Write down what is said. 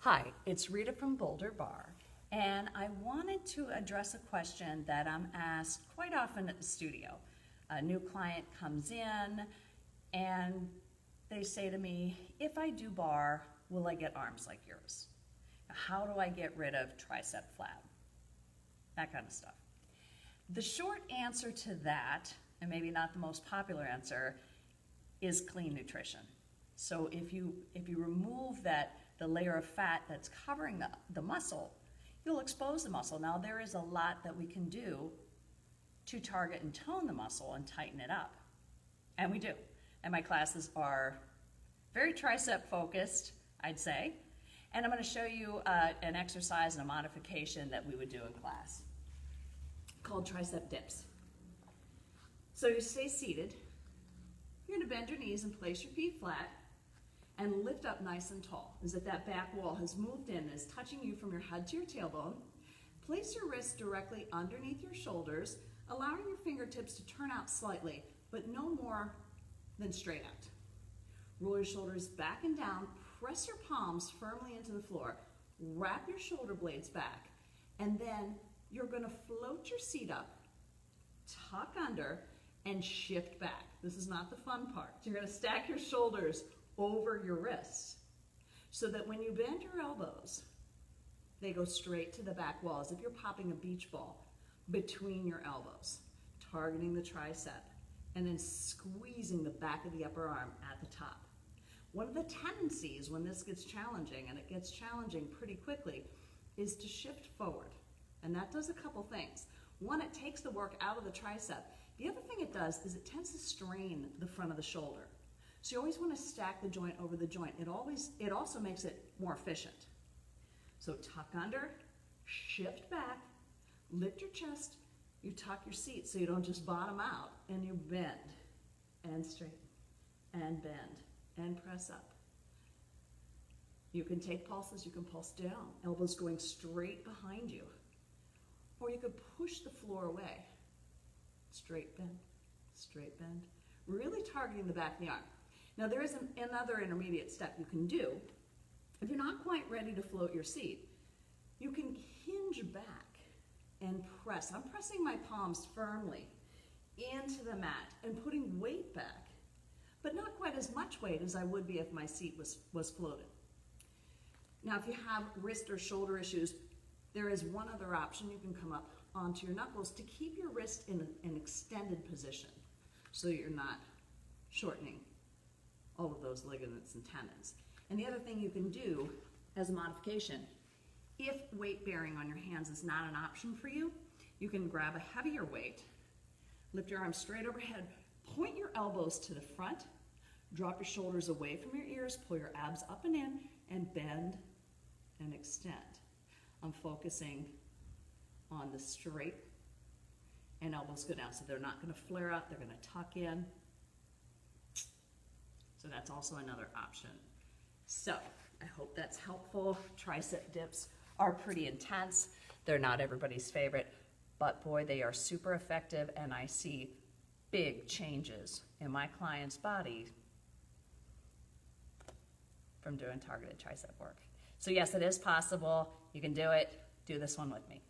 Hi, it's Rita from Boulder Bar, and I wanted to address a question that I'm asked quite often at the studio. A new client comes in and they say to me, if I do bar, will I get arms like yours? How do I get rid of tricep flab? That kind of stuff. The short answer to that, and maybe not the most popular answer, is clean nutrition. So if you remove the layer of fat that's covering the muscle, you'll expose the muscle. Now there is a lot that we can do to target and tone the muscle and tighten it up. And we do. And my classes are very tricep focused, I'd say. And I'm going to show you an exercise and a modification that we would do in class called tricep dips. So you stay seated. You're going to bend your knees and place your feet flat and lift up nice and tall, as if that back wall has moved in, is touching you from your head to your tailbone. Place your wrists directly underneath your shoulders, allowing your fingertips to turn out slightly, but no more than straight out. Roll your shoulders back and down, press your palms firmly into the floor, wrap your shoulder blades back, and then you're going to float your seat up, tuck under, and shift back. This is not the fun part. You're going to stack your shoulders over your wrists so that when you bend your elbows, they go straight to the back wall as if you're popping a beach ball between your elbows, targeting the tricep, and then squeezing the back of the upper arm at the top. One of the tendencies when this gets challenging, and it gets challenging pretty quickly, is to shift forward. And that does a couple things. One, it takes the work out of the tricep. The other thing it does is it tends to strain the front of the shoulder. So you always want to stack the joint over the joint. It also makes it more efficient. So tuck under, shift back, lift your chest, you tuck your seat so you don't just bottom out, and you bend and straighten and bend and press up. You can take pulses, you can pulse down, elbows going straight behind you. Or you could push the floor away. Straight bend, really targeting the back of the arm. Now there is another intermediate step you can do. If you're not quite ready to float your seat, you can hinge back and press. I'm pressing my palms firmly into the mat and putting weight back, but not quite as much weight as I would be if my seat was floated. Now if you have wrist or shoulder issues, there is one other option. You can come up onto your knuckles to keep your wrist in an extended position so you're not shortening all of those ligaments and tendons. And the other thing you can do as a modification, if weight bearing on your hands is not an option for you, you can grab a heavier weight, lift your arms straight overhead, point your elbows to the front, drop your shoulders away from your ears, pull your abs up and in, and bend and extend. I'm focusing on the straight, and elbows go down, so they're not going to flare out, they're going to tuck in. So that's also another option. So I hope that's helpful. Tricep dips are pretty intense. They're not everybody's favorite, but boy, they are super effective, and I see big changes in my client's body from doing targeted tricep work. So yes, it is possible. You can do it. Do this one with me.